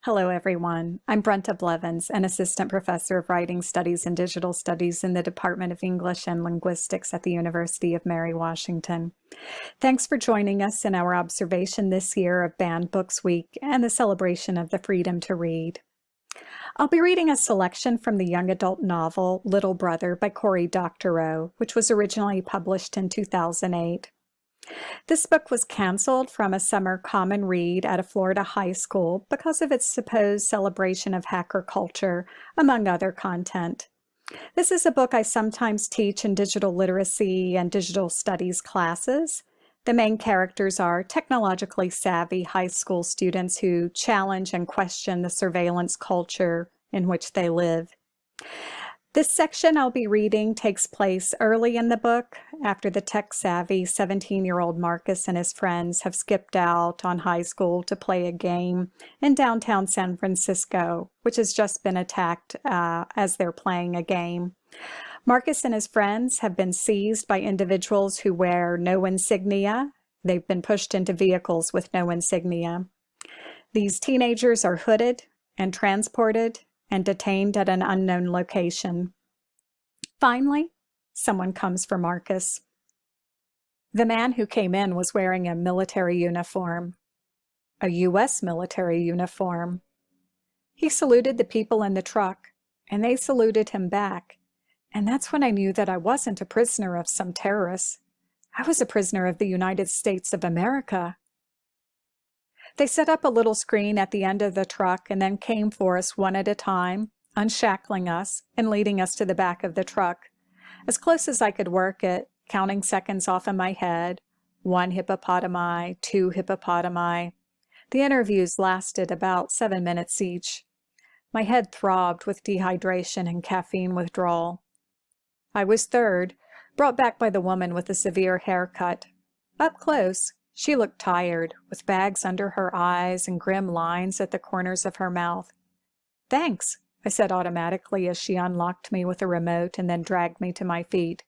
Hello, everyone. I'm Brenta Blevins, an assistant professor of writing studies and digital studies in the Department of English and Linguistics at the University of Mary Washington. Thanks for joining us in our observation this year of Banned Books Week and the celebration of the freedom to read. I'll be reading a selection from the young adult novel Little Brother by Cory Doctorow, which was originally published in 2008. This book was canceled from a summer common read at a Florida high school because of its supposed celebration of hacker culture, among other content. This is a book I sometimes teach in digital literacy and digital studies classes. The main characters are technologically savvy high school students who challenge and question the surveillance culture in which they live. This section I'll be reading takes place early in the book, after the tech-savvy 17-year-old Marcus and his friends have skipped out on high school to play a game in downtown San Francisco, which has just been attacked as they're playing a game. Marcus and his friends have been seized by individuals who wear no insignia. They've been pushed into vehicles with no insignia. These teenagers are hooded and transported and detained at an unknown location. Finally, someone comes for Marcus. The man who came in was wearing a military uniform, a U.S. military uniform. He saluted the people in the truck, and they saluted him back. And that's when I knew that I wasn't a prisoner of some terrorists. I was a prisoner of the United States of America. They set up a little screen at the end of the truck and then came for us one at a time, unshackling us and leading us to the back of the truck. As close as I could work it, counting seconds off in my head, 1 hippopotami, 2 hippopotami. The interviews lasted about 7 minutes each. My head throbbed with dehydration and caffeine withdrawal. I was third, brought back by the woman with the severe haircut. Up close, she looked tired, with bags under her eyes and grim lines at the corners of her mouth. "Thanks," I said automatically as she unlocked me with a remote and then dragged me to my feet.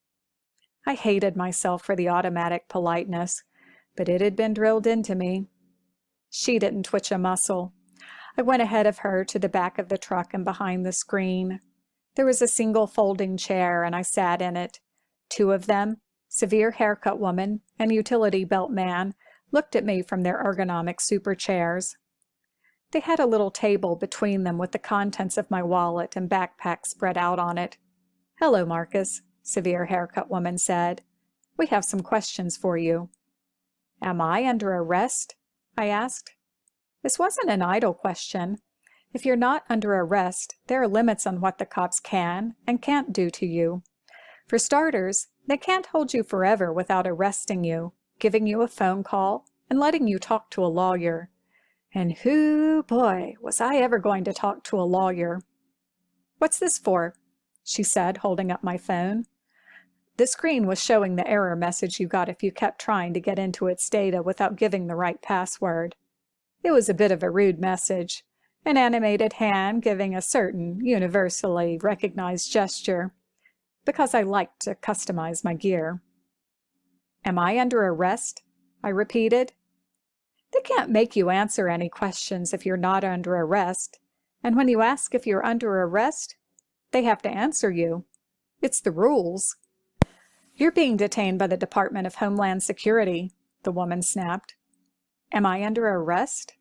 I hated myself for the automatic politeness, but it had been drilled into me. She didn't twitch a muscle. I went ahead of her to the back of the truck and behind the screen. There was a single folding chair, and I sat in it. 2 of them, severe haircut woman and utility belt man, looked at me from their ergonomic super chairs. They had a little table between them with the contents of my wallet and backpack spread out on it. "Hello, Marcus," severe haircut woman said. "We have some questions for you." "Am I under arrest?" I asked. This wasn't an idle question. If you're not under arrest, there are limits on what the cops can and can't do to you. For starters, they can't hold you forever without arresting you, giving you a phone call, and letting you talk to a lawyer. And whoo boy, was I ever going to talk to a lawyer. "What's this for?" she said, holding up my phone. The screen was showing the error message you got if you kept trying to get into its data without giving the right password. It was a bit of a rude message, an animated hand giving a certain universally recognized gesture, because I liked to customize my gear. "Am I under arrest?" I repeated. They can't make you answer any questions if you're not under arrest, and when you ask if you're under arrest, they have to answer you. It's the rules. "You're being detained by the Department of Homeland Security," the woman snapped. "Am I under arrest?"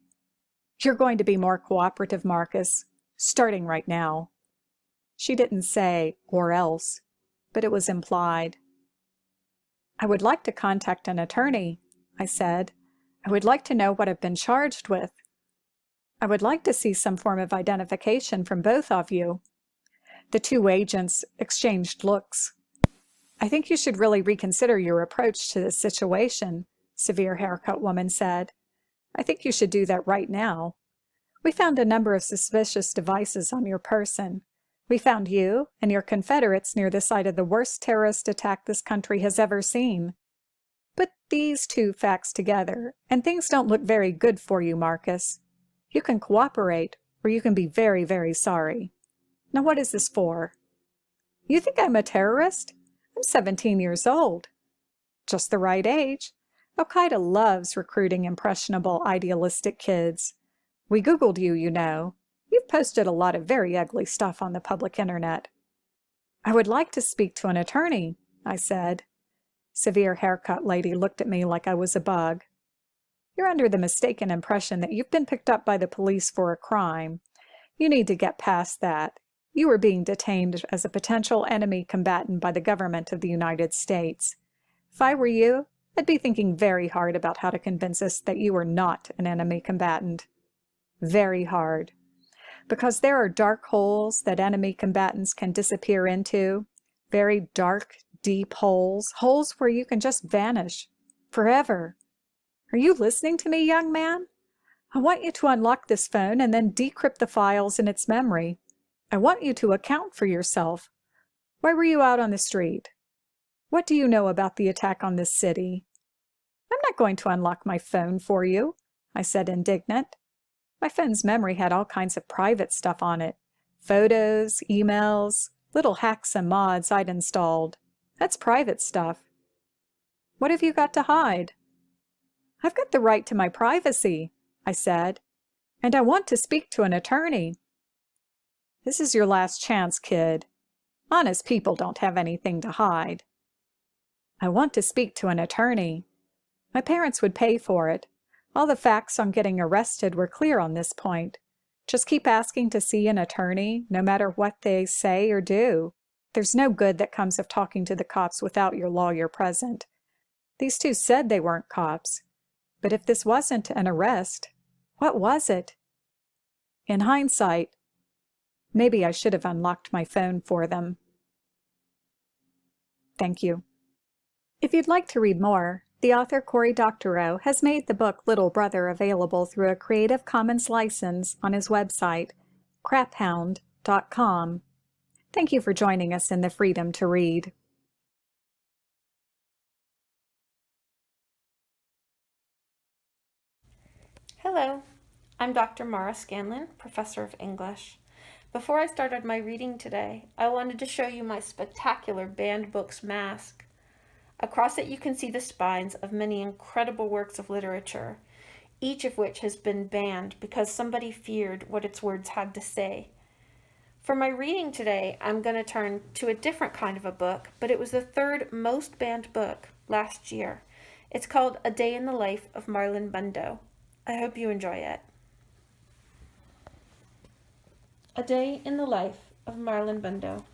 "You're going to be more cooperative, Marcus, starting right now." She didn't say, "or else," but it was implied. "I would like to contact an attorney," I said. "I would like to know what I've been charged with. I would like to see some form of identification from both of you." The 2 agents exchanged looks. "I think you should really reconsider your approach to this situation," severe haircut woman said. "I think you should do that right now. We found a number of suspicious devices on your person. We found you and your Confederates near the site of the worst terrorist attack this country has ever seen. Put these 2 facts together, and things don't look very good for you, Marcus. You can cooperate, or you can be very, very sorry. Now what is this for?" "You think I'm a terrorist? I'm 17 years old." "Just the right age. Al-Qaeda loves recruiting impressionable, idealistic kids. We Googled you, you know. You've posted a lot of very ugly stuff on the public internet. I would like to speak to an attorney, I said. Severe haircut lady looked at me like I was a bug. You're under the mistaken impression that you've been picked up by the police for a crime. You need to get past that. You were being detained as a potential enemy combatant by the government of the United States. If I were you, I'd be thinking very hard about how to convince us that you are not an enemy combatant. Very hard. Because there are dark holes that enemy combatants can disappear into. Very dark, deep holes. Holes where you can just vanish. Forever. Are you listening to me, young man? I want you to unlock this phone and then decrypt the files in its memory. I want you to account for yourself. Why were you out on the street? What do you know about the attack on this city? I'm not going to unlock my phone for you, I said, indignant. My phone's memory had all kinds of private stuff on it. Photos, emails, little hacks and mods I'd installed. That's private stuff. What have you got to hide? I've got the right to my privacy, I said, and I want to speak to an attorney. This is your last chance, kid. Honest people don't have anything to hide. I want to speak to an attorney. My parents would pay for it. All the facts on getting arrested were clear on this point. Just keep asking to see an attorney, no matter what they say or do. There's no good that comes of talking to the cops without your lawyer present. These two said they weren't cops. But if this wasn't an arrest, what was it? In hindsight, maybe I should have unlocked my phone for them. Thank you. If you'd like to read more, the author Cory Doctorow has made the book Little Brother available through a Creative Commons license on his website, craphound.com. Thank you for joining us in the freedom to read. Hello, I'm Dr. Mara Scanlon, Professor of English. Before I started my reading today, I wanted to show you my spectacular banned books mask. Across it you can see the spines of many incredible works of literature, each of which has been banned because somebody feared what its words had to say. For my reading today, I'm going to turn to a different kind of a book, but it was the third most banned book last year. It's called A Day in the Life of Marlon Bundo. I hope you enjoy it. A Day in the Life of Marlon Bundo.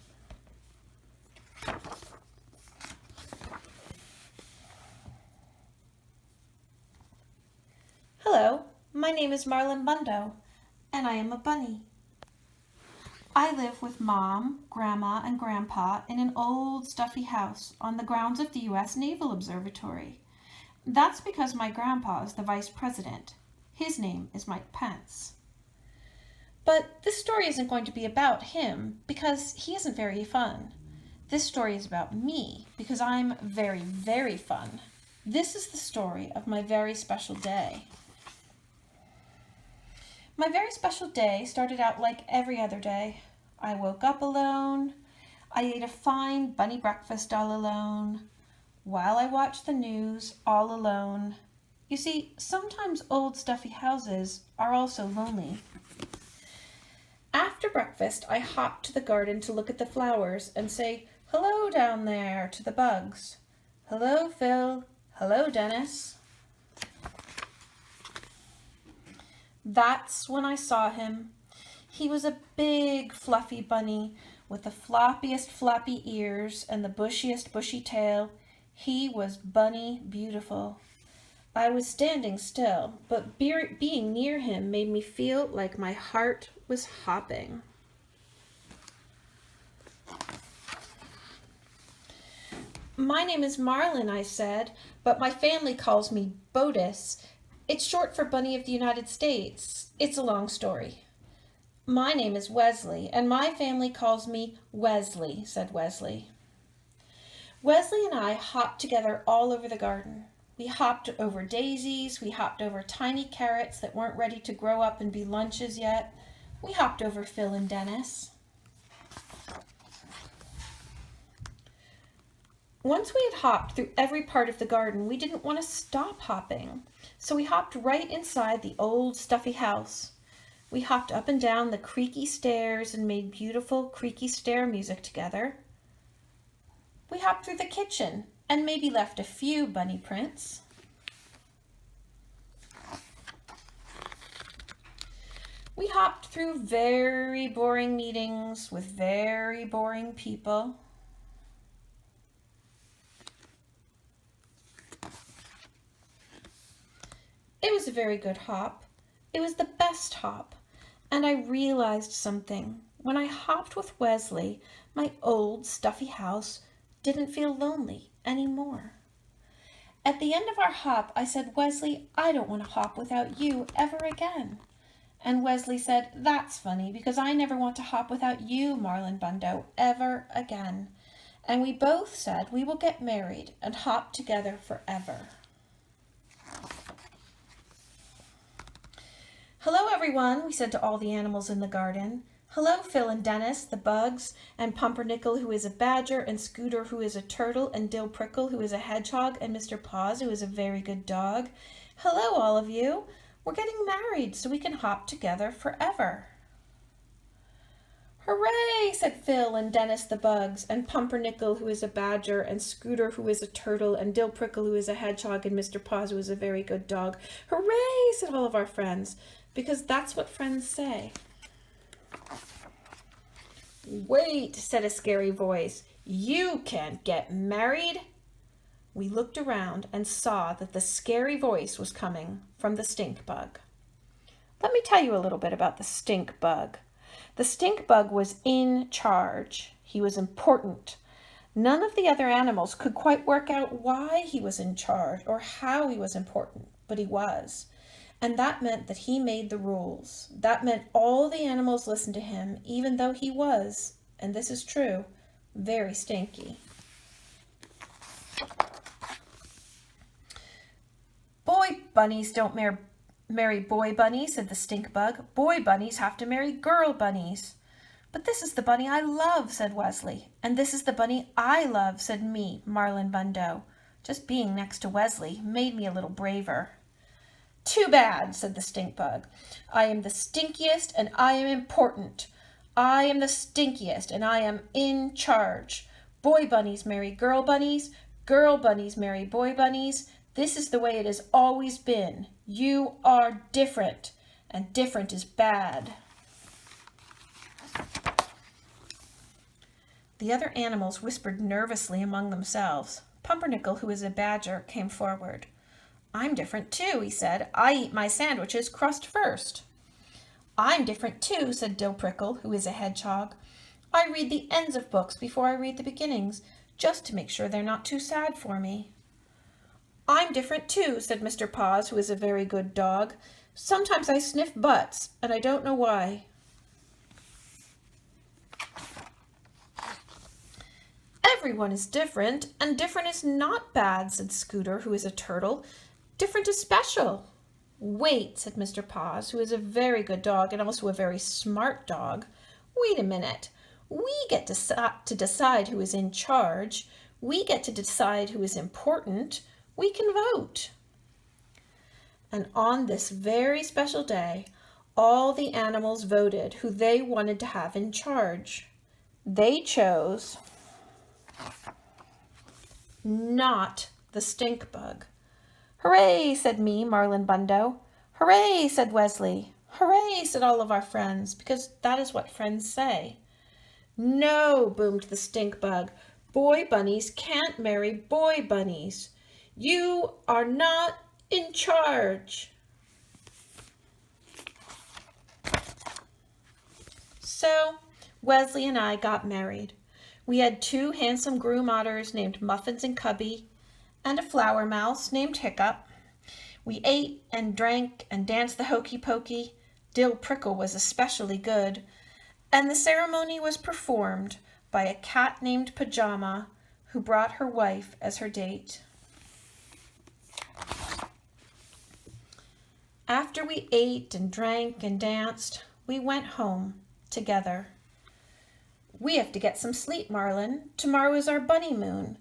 Hello, my name is Marlon Bundo, and I am a bunny. I live with Mom, Grandma, and Grandpa in an old stuffy house on the grounds of the U.S. Naval Observatory. That's because my grandpa is the vice president. His name is Mike Pence. But this story isn't going to be about him because he isn't very fun. This story is about me because I'm very, very fun. This is the story of my very special day. My very special day started out like every other day. I woke up alone. I ate a fine bunny breakfast all alone. While I watched the news all alone. You see, sometimes old stuffy houses are also lonely. After breakfast, I hopped to the garden to look at the flowers and say, "Hello down there," to the bugs. "Hello, Phil. Hello, Dennis." That's when I saw him. He was a big, fluffy bunny with the floppiest floppy ears and the bushiest bushy tail. He was bunny beautiful. I was standing still, but being near him made me feel like my heart was hopping. "My name is Marlon," I said, "but my family calls me Lotus. It's short for Bunny of the United States. It's a long story." "My name is Wesley, and my family calls me Wesley," said Wesley. Wesley and I hopped together all over the garden. We hopped over daisies, we hopped over tiny carrots that weren't ready to grow up and be lunches yet. We hopped over Phil and Dennis. Once we had hopped through every part of the garden, we didn't want to stop hopping. So we hopped right inside the old stuffy house. We hopped up and down the creaky stairs and made beautiful creaky stair music together. We hopped through the kitchen and maybe left a few bunny prints. We hopped through very boring meetings with very boring people. It was a very good hop. It was the best hop. And I realized something. When I hopped with Wesley, my old stuffy house didn't feel lonely anymore. At the end of our hop, I said, "Wesley, I don't want to hop without you ever again." And Wesley said, "That's funny, because I never want to hop without you, Marlon Bundo, ever again." And we both said we will get married and hop together forever. "Hello, everyone," we said to all the animals in the garden. "Hello, Phil and Dennis, the bugs, and Pumpernickel, who is a badger, and Scooter, who is a turtle, and Dill Prickle, who is a hedgehog, and Mr. Paws, who is a very good dog. Hello, all of you. We're getting married so we can hop together forever." "Hooray," said Phil and Dennis the bugs, and Pumpernickel, who is a badger, and Scooter, who is a turtle, and Dill Prickle, who is a hedgehog, and Mr. Paws, who is a very good dog. "Hooray," said all of our friends, because that's what friends say. "Wait," said a scary voice. "You can't get married." We looked around and saw that the scary voice was coming from the stink bug. Let me tell you a little bit about the stink bug. The stink bug was in charge. He was important. None of the other animals could quite work out why he was in charge or how he was important, but he was. And that meant that he made the rules. That meant all the animals listened to him, even though he was, and this is true, very stinky. "Boy bunnies don't marry boy bunnies," said the stink bug. "Boy bunnies have to marry girl bunnies." "But this is the bunny I love," said Wesley. "And this is the bunny I love," said me, Marlon Bundo. Just being next to Wesley made me a little braver. "Too bad," said the stink bug. "I am the stinkiest and I am important. I am the stinkiest and I am in charge. Boy bunnies marry girl bunnies. Girl bunnies marry boy bunnies. This is the way it has always been. You are different, and different is bad." The other animals whispered nervously among themselves. Pumpernickel, who is a badger, came forward. "I'm different too," he said. "I eat my sandwiches crust first." "I'm different too," said Dill Prickle, who is a hedgehog. "I read the ends of books before I read the beginnings, just to make sure they're not too sad for me." "I'm different too," said Mr. Paws, who is a very good dog. "Sometimes I sniff butts, and I don't know why." "Everyone is different, and different is not bad," said Scooter, who is a turtle. "Different is special." "Wait," said Mr. Paws, who is a very good dog and also a very smart dog. "Wait a minute. We get to decide who is in charge. We get to decide who is important. We can vote." And on this very special day, all the animals voted who they wanted to have in charge. They chose not the stink bug. "Hooray," said me, Marlon Bundo. "Hooray," said Wesley. "Hooray," said all of our friends, because that is what friends say. "No," boomed the stink bug. "Boy bunnies can't marry boy bunnies. You are not in charge." So Wesley and I got married. We had 2 handsome groom otters named Muffins and Cubby, and a flower mouse named Hiccup. We ate and drank and danced the hokey pokey. Dill Prickle was especially good. And the ceremony was performed by a cat named Pajama, who brought her wife as her date. After we ate and drank and danced, we went home together. "We have to get some sleep, Marlon. Tomorrow is our bunny moon.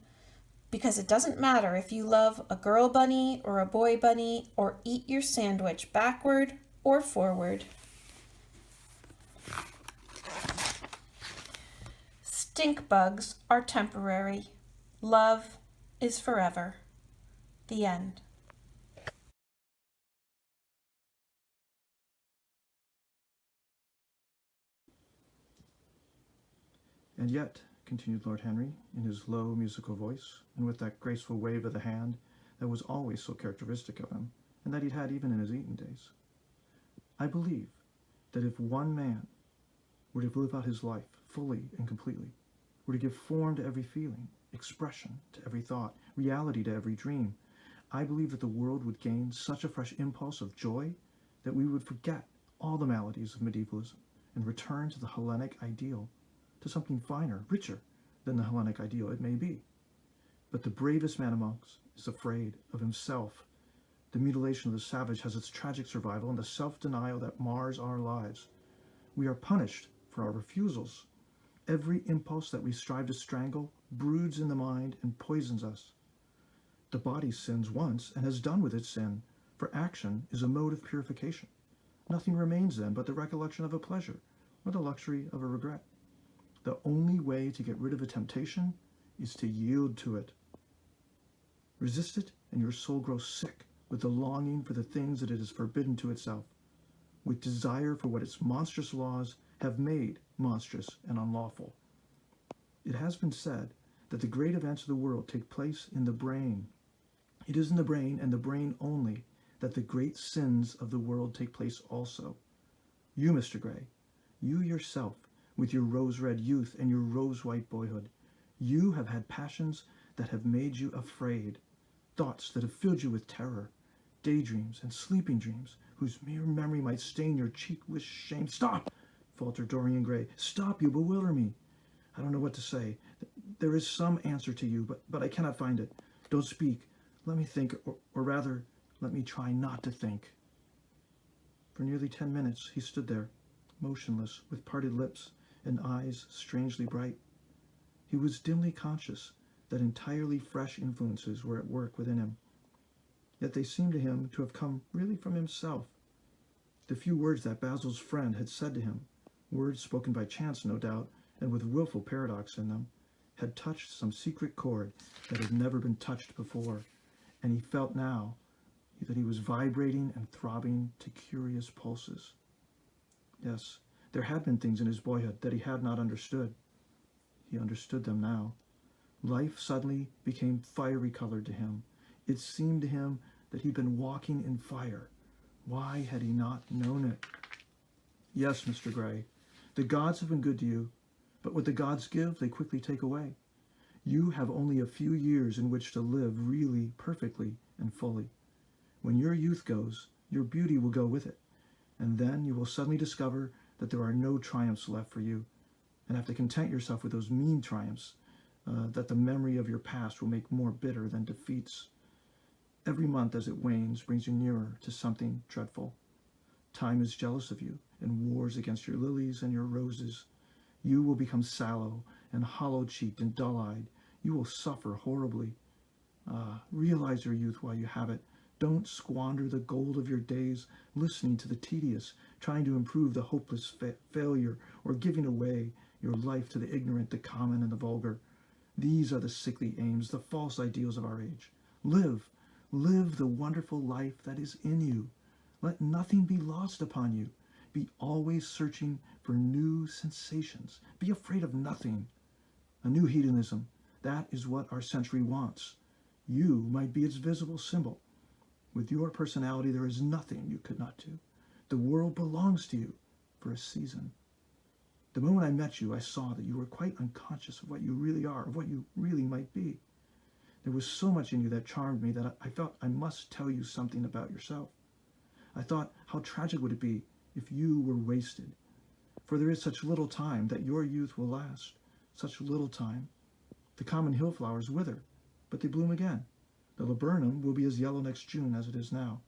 Because it doesn't matter if you love a girl bunny or a boy bunny or eat your sandwich backward or forward." Stink bugs are temporary. Love is forever. The end. And yet, continued Lord Henry, in his low musical voice, and with that graceful wave of the hand that was always so characteristic of him, and that he'd had even in his Eton days, I believe that if one man were to live out his life fully and completely, were to give form to every feeling, expression to every thought, reality to every dream, I believe that the world would gain such a fresh impulse of joy that we would forget all the maladies of medievalism and return to the Hellenic ideal, to something finer, richer than the Hellenic ideal it may be. But the bravest man amongst is afraid of himself. The mutilation of the savage has its tragic survival in the self-denial that mars our lives. We are punished for our refusals. Every impulse that we strive to strangle broods in the mind and poisons us. The body sins once and has done with its sin, for action is a mode of purification. Nothing remains then but the recollection of a pleasure or the luxury of a regret. The only way to get rid of a temptation is to yield to it. Resist it, and your soul grows sick with the longing for the things that it is forbidden to itself, with desire for what its monstrous laws have made monstrous and unlawful. It has been said that the great events of the world take place in the brain. It is in the brain, and the brain only, that the great sins of the world take place also. You, Mr. Gray, you yourself, with your rose-red youth and your rose-white boyhood, you have had passions that have made you afraid, thoughts that have filled you with terror, daydreams and sleeping dreams whose mere memory might stain your cheek with shame. Stop, faltered Dorian Gray. Stop, you bewilder me. I don't know what to say. There is some answer to you, but I cannot find it. Don't speak. Let me think, or rather, let me try not to think. For nearly 10 minutes he stood there, motionless, with parted lips and eyes strangely bright. He was dimly conscious that entirely fresh influences were at work within him, yet they seemed to him to have come really from himself. The few words that Basil's friend had said to him, words spoken by chance no doubt, and with willful paradox in them, had touched some secret chord that had never been touched before, and he felt now that he was vibrating and throbbing to curious pulses. Yes, there had been things in his boyhood that he had not understood. He understood them now. Life suddenly became fiery colored to him. It seemed to him that he'd been walking in fire. Why had he not known it? Yes, Mr. Gray, the gods have been good to you, but what the gods give, they quickly take away. You have only a few years in which to live really, perfectly, and fully. When your youth goes, your beauty will go with it, and then you will suddenly discover that there are no triumphs left for you, and have to content yourself with those mean triumphs that the memory of your past will make more bitter than defeats. Every month as it wanes brings you nearer to something dreadful. Time is jealous of you and wars against your lilies and your roses. You will become sallow and hollow-cheeked and dull-eyed. You will suffer horribly. Realize your youth while you have it. Don't squander the gold of your days listening to the tedious, trying to improve the hopeless failure, or giving away your life to the ignorant, the common, and the vulgar. These are the sickly aims, the false ideals of our age. Live the wonderful life that is in you. Let nothing be lost upon you. Be always searching for new sensations. Be afraid of nothing. A new hedonism, that is what our century wants. You might be its visible symbol. With your personality, there is nothing you could not do. The world belongs to you for a season. The moment I met you, I saw that you were quite unconscious of what you really are, of what you really might be. There was so much in you that charmed me that I felt I must tell you something about yourself. I thought, how tragic would it be if you were wasted? For there is such little time that your youth will last, such little time. The common hill flowers wither, but they bloom again. The laburnum will be as yellow next June as it is now.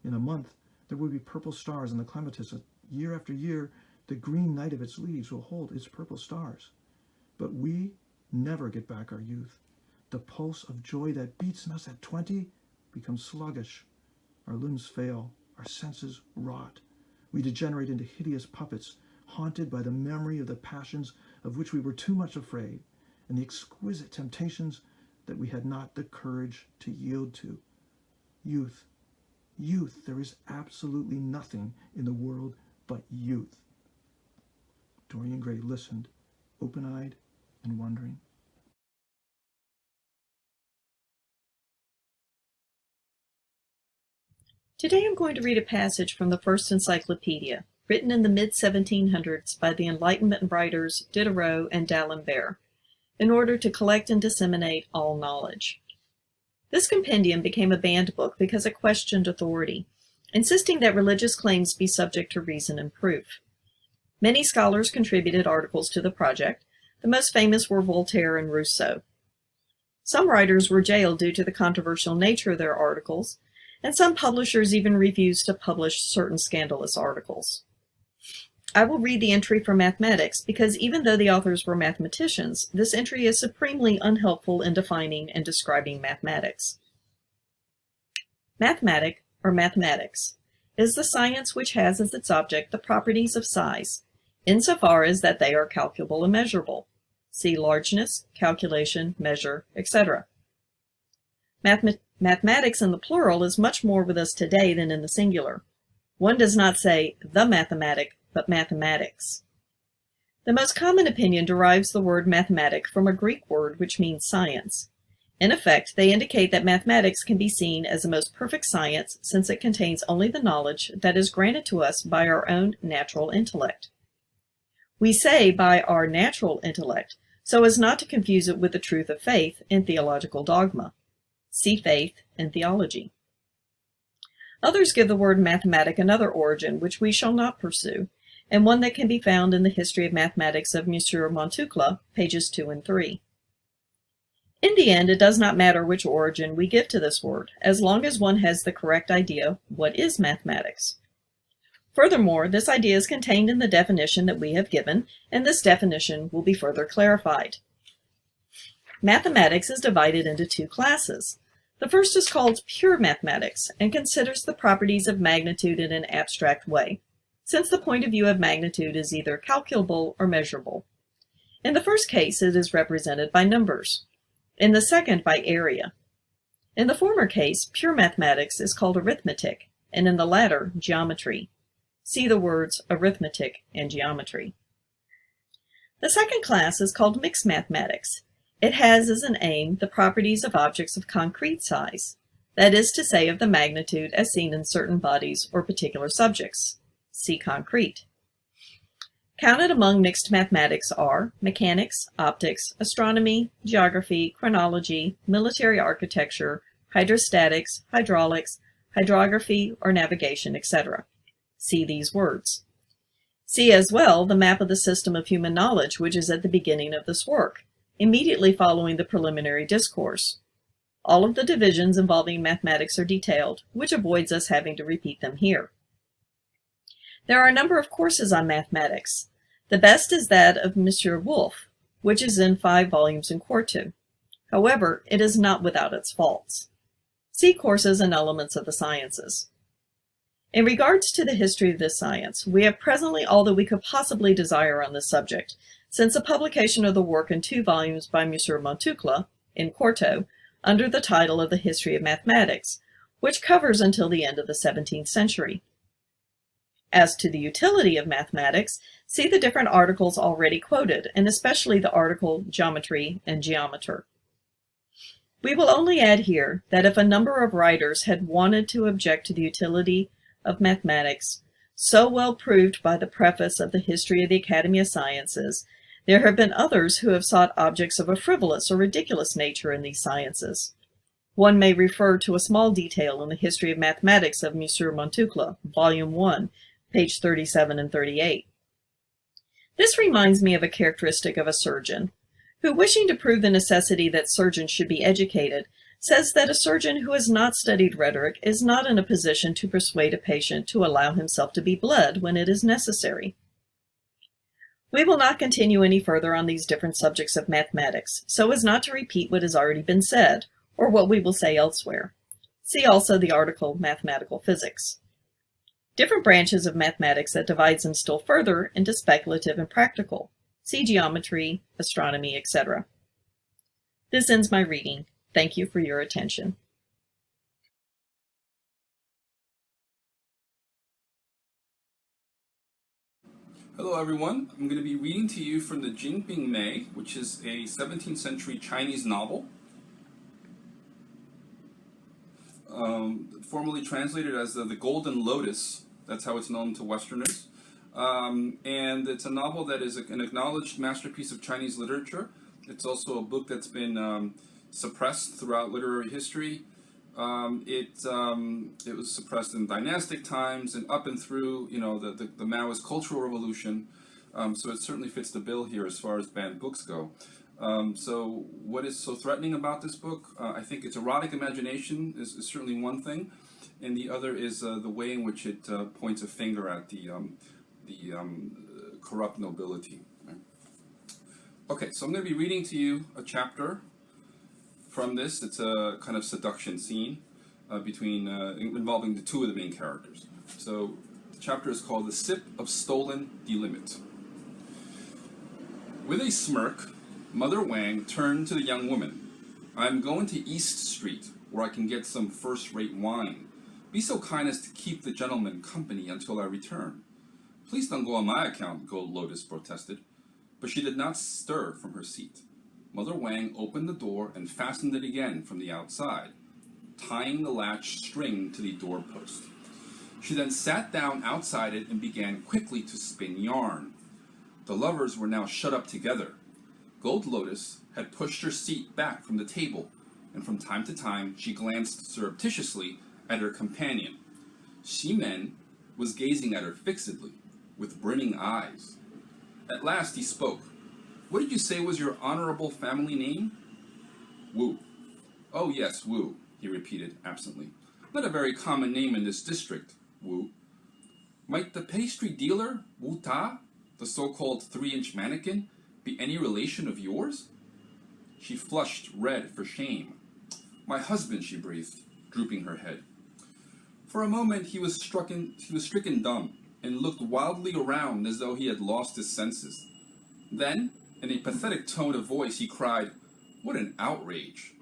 In a month, there will be purple stars in the clematis. Year after year, the green night of its leaves will hold its purple stars. But we never get back our youth. The pulse of joy that beats in us at 20 becomes sluggish. Our limbs fail. Our senses rot. We degenerate into hideous puppets haunted by the memory of the passions of which we were too much afraid, and the exquisite temptations that we had not the courage to yield to. Youth, youth, there is absolutely nothing in the world but youth. Dorian Gray listened, open-eyed and wondering. Today I'm going to read a passage from the First Encyclopedia, written in the mid-1700s by the Enlightenment writers Diderot and d'Alembert, in order to collect and disseminate all knowledge. This compendium became a banned book because it questioned authority, insisting that religious claims be subject to reason and proof. Many scholars contributed articles to the project. The most famous were Voltaire and Rousseau. Some writers were jailed due to the controversial nature of their articles, and some publishers even refused to publish certain scandalous articles. I will read the entry for mathematics because even though the authors were mathematicians, this entry is supremely unhelpful in defining and describing mathematics. Mathematic, or mathematics, is the science which has as its object the properties of size, insofar as that they are calculable and measurable. See largeness, calculation, measure, etc. Mathematics in the plural is much more with us today than in the singular. One does not say the mathematic, but mathematics. The most common opinion derives the word mathematic from a Greek word which means science. In effect, they indicate that mathematics can be seen as the most perfect science since it contains only the knowledge that is granted to us by our own natural intellect. We say by our natural intellect so as not to confuse it with the truth of faith and theological dogma. See faith and theology. Others give the word mathematic another origin which we shall not pursue, and one that can be found in the History of Mathematics of Monsieur Montucla, pages 2 and 3. In the end, it does not matter which origin we give to this word, as long as one has the correct idea what is mathematics. Furthermore, this idea is contained in the definition that we have given, and this definition will be further clarified. Mathematics is divided into two classes. The first is called pure mathematics and considers the properties of magnitude in an abstract way, since the point of view of magnitude is either calculable or measurable. In the first case, it is represented by numbers. In the second, by area. In the former case, pure mathematics is called arithmetic, and in the latter, geometry. See the words arithmetic and geometry. The second class is called mixed mathematics. It has as an aim the properties of objects of concrete size, that is to say of the magnitude as seen in certain bodies or particular subjects. See concrete. Counted among mixed mathematics are mechanics, optics, astronomy, geography, chronology, military architecture, hydrostatics, hydraulics, hydrography or navigation, etc. See these words. See as well the map of the system of human knowledge which is at the beginning of this work, immediately following the preliminary discourse. All of the divisions involving mathematics are detailed, which avoids us having to repeat them here. There are a number of courses on mathematics. The best is that of Monsieur Wolf, which is in 5 volumes in quarto. However, it is not without its faults. See courses and elements of the sciences. In regards to the history of this science, we have presently all that we could possibly desire on this subject, since the publication of the work in 2 volumes by Monsieur Montucla, in quarto, under the title of the History of Mathematics, which covers until the end of the 17th century. As to the utility of mathematics, see the different articles already quoted, and especially the article Geometry and Geometer. We will only add here that if a number of writers had wanted to object to the utility of mathematics, so well proved by the preface of the History of the Academy of Sciences, there have been others who have sought objects of a frivolous or ridiculous nature in these sciences. One may refer to a small detail in the History of Mathematics of Monsieur Montucla, Volume 1, page 37 and 38. This reminds me of a characteristic of a surgeon, who, wishing to prove the necessity that surgeons should be educated, says that a surgeon who has not studied rhetoric is not in a position to persuade a patient to allow himself to be bled when it is necessary. We will not continue any further on these different subjects of mathematics, so as not to repeat what has already been said, or what we will say elsewhere. See also the article Mathematical Physics. Different branches of mathematics that divides them still further into speculative and practical. See geometry, astronomy, etc. This ends my reading. Thank you for your attention. Hello everyone, I'm going to be reading to you from the Jinping May, which is a 17th century Chinese novel, formerly translated as the Golden Lotus. That's how it's known to Westerners. And it's a novel that is an acknowledged masterpiece of Chinese literature. It's also a book that's been suppressed throughout literary history. It was suppressed in dynastic times and up and through, the Maoist Cultural Revolution. So it certainly fits the bill here as far as banned books go. So what is so threatening about this book? I think its erotic imagination is certainly one thing, and the other is the way in which it points a finger at the corrupt nobility. Right? Okay, so I'm going to be reading to you a chapter from this. It's a kind of seduction scene involving the two of the main characters. So the chapter is called "The Sip of Stolen Delimit." With a smirk, Mother Wang turned to the young woman. "I'm going to East Street, where I can get some first-rate wine. Be so kind as to keep the gentleman company until I return." "Please don't go on my account," Gold Lotus protested. But she did not stir from her seat. Mother Wang opened the door and fastened it again from the outside, tying the latch string to the doorpost. She then sat down outside it and began quickly to spin yarn. The lovers were now shut up together. Gold Lotus had pushed her seat back from the table, and from time to time she glanced surreptitiously at her companion. Shemen was gazing at her fixedly, with brimming eyes. At last he spoke. "What did you say was your honorable family name?" "Wu." "Oh yes, Wu," he repeated absently. "Not a very common name in this district, Wu." "Might the pastry dealer, Wu Ta, the so-called 3-inch mannequin, be any relation of yours?" She flushed red for shame. "My husband," she breathed, drooping her head. For a moment he was stricken dumb, and looked wildly around as though he had lost his senses. Then, in a pathetic tone of voice, he cried, "What an outrage!"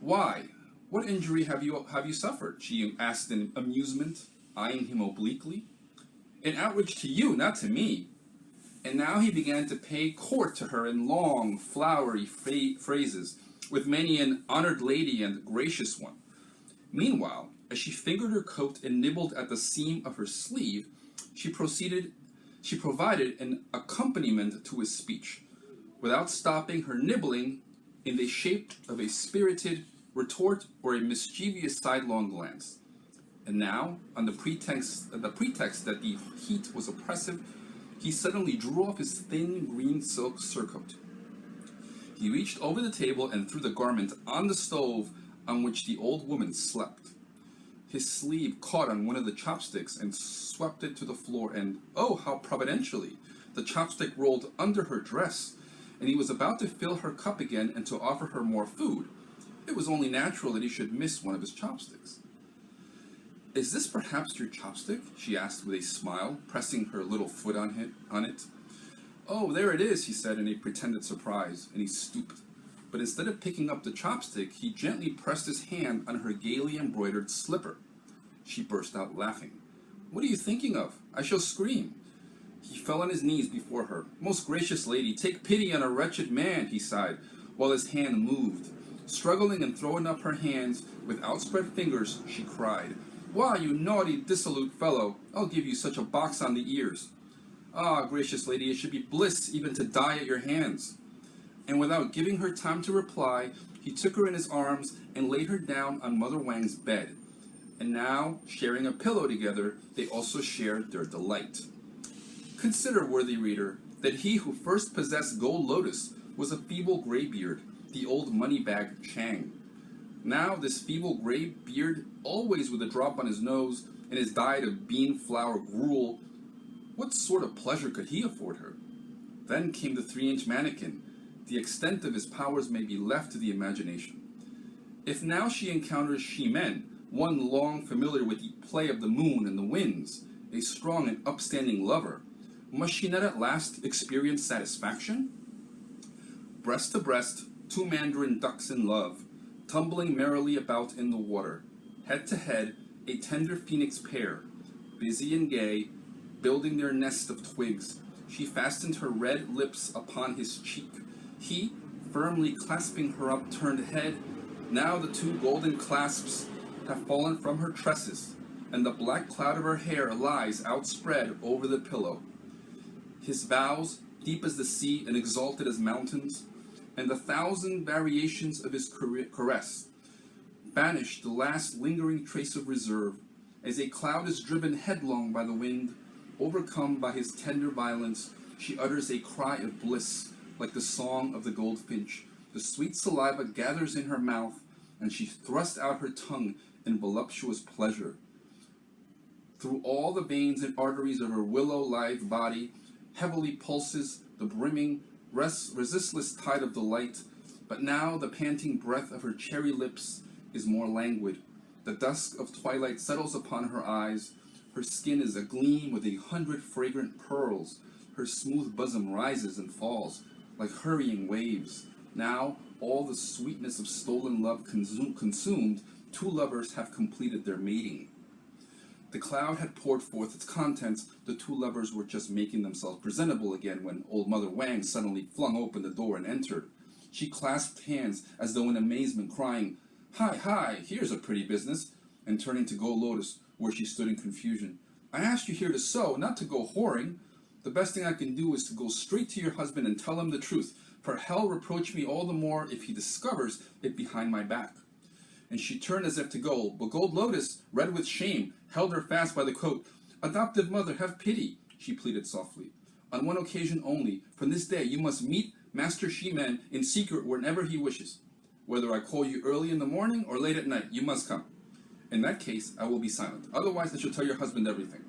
"Why? What injury have you suffered?" she asked in amusement, eyeing him obliquely. "An outrage to you, not to me." And now he began to pay court to her in long, flowery phrases, with many an honored lady and gracious one. Meanwhile, as she fingered her coat and nibbled at the seam of her sleeve, she provided an accompaniment to his speech, without stopping her nibbling in the shape of a spirited retort or a mischievous sidelong glance. And now, on the pretext that the heat was oppressive, he suddenly drew off his thin green silk surcoat. He reached over the table and threw the garment on the stove on which the old woman slept. His sleeve caught on one of the chopsticks and swept it to the floor, and, oh, how providentially, the chopstick rolled under her dress, and he was about to fill her cup again and to offer her more food. It was only natural that he should miss one of his chopsticks. "Is this perhaps your chopstick?" she asked with a smile, pressing her little foot on it. "Oh, there it is," he said in a pretended surprise, and he stooped. But instead of picking up the chopstick, he gently pressed his hand on her gaily embroidered slipper. She burst out laughing. "What are you thinking of? I shall scream." He fell on his knees before her. "Most gracious lady, take pity on a wretched man," he sighed, while his hand moved. Struggling and throwing up her hands with outspread fingers, she cried, "Why, you naughty, dissolute fellow, I'll give you such a box on the ears." "Ah, gracious lady, it should be bliss even to die at your hands." And without giving her time to reply, he took her in his arms and laid her down on Mother Wang's bed. And now, sharing a pillow together, they also shared their delight. Consider, worthy reader, that he who first possessed Gold Lotus was a feeble graybeard, the old money-bag Chang. Now this feeble gray beard, always with a drop on his nose, and his diet of bean flour gruel, what sort of pleasure could he afford her? Then came the 3-inch mannequin. The extent of his powers may be left to the imagination. If now she encounters shemen, one long familiar with the play of the moon and the winds, a strong and upstanding lover, must she not at last experience satisfaction? Breast to breast, two mandarin ducks in love, tumbling merrily about in the water, head to head, a tender phoenix pair, busy and gay, building their nest of twigs. She fastened her red lips upon his cheek, he firmly clasping her upturned head. Now the two golden clasps have fallen from her tresses, and the black cloud of her hair lies outspread over the pillow. His vows, deep as the sea and exalted as mountains, and the thousand variations of his caress, banish the last lingering trace of reserve, as a cloud is driven headlong by the wind. Overcome by his tender violence, she utters a cry of bliss, like the song of the goldfinch. The sweet saliva gathers in her mouth, and she thrusts out her tongue in voluptuous pleasure. Through all the veins and arteries of her willow-lithe body heavily pulses the brimming, resistless tide of delight. But now the panting breath of her cherry lips is more languid. The dusk of twilight settles upon her eyes. Her skin is agleam with 100 fragrant pearls. Her smooth bosom rises and falls like hurrying waves. Now, all the sweetness of stolen love consumed, two lovers have completed their mating. The cloud had poured forth its contents. The two lovers were just making themselves presentable again when old Mother Wang suddenly flung open the door and entered. She clasped hands as though in amazement, crying, "Hi, hi, here's a pretty business," and turning to go Lotus, where she stood in confusion. "I asked you here to sew, not to go whoring. The best thing I can do is to go straight to your husband and tell him the truth, for hell reproach me all the more if he discovers it behind my back." And she turned as if to go, but gold Lotus, red with shame, held her fast by the coat. "Adoptive mother, have pity," she pleaded softly. "On one occasion only, from this day you must meet Master Shemen in secret whenever he wishes. Whether I call you early in the morning or late at night, you must come. In that case, I will be silent. Otherwise, I shall tell your husband everything."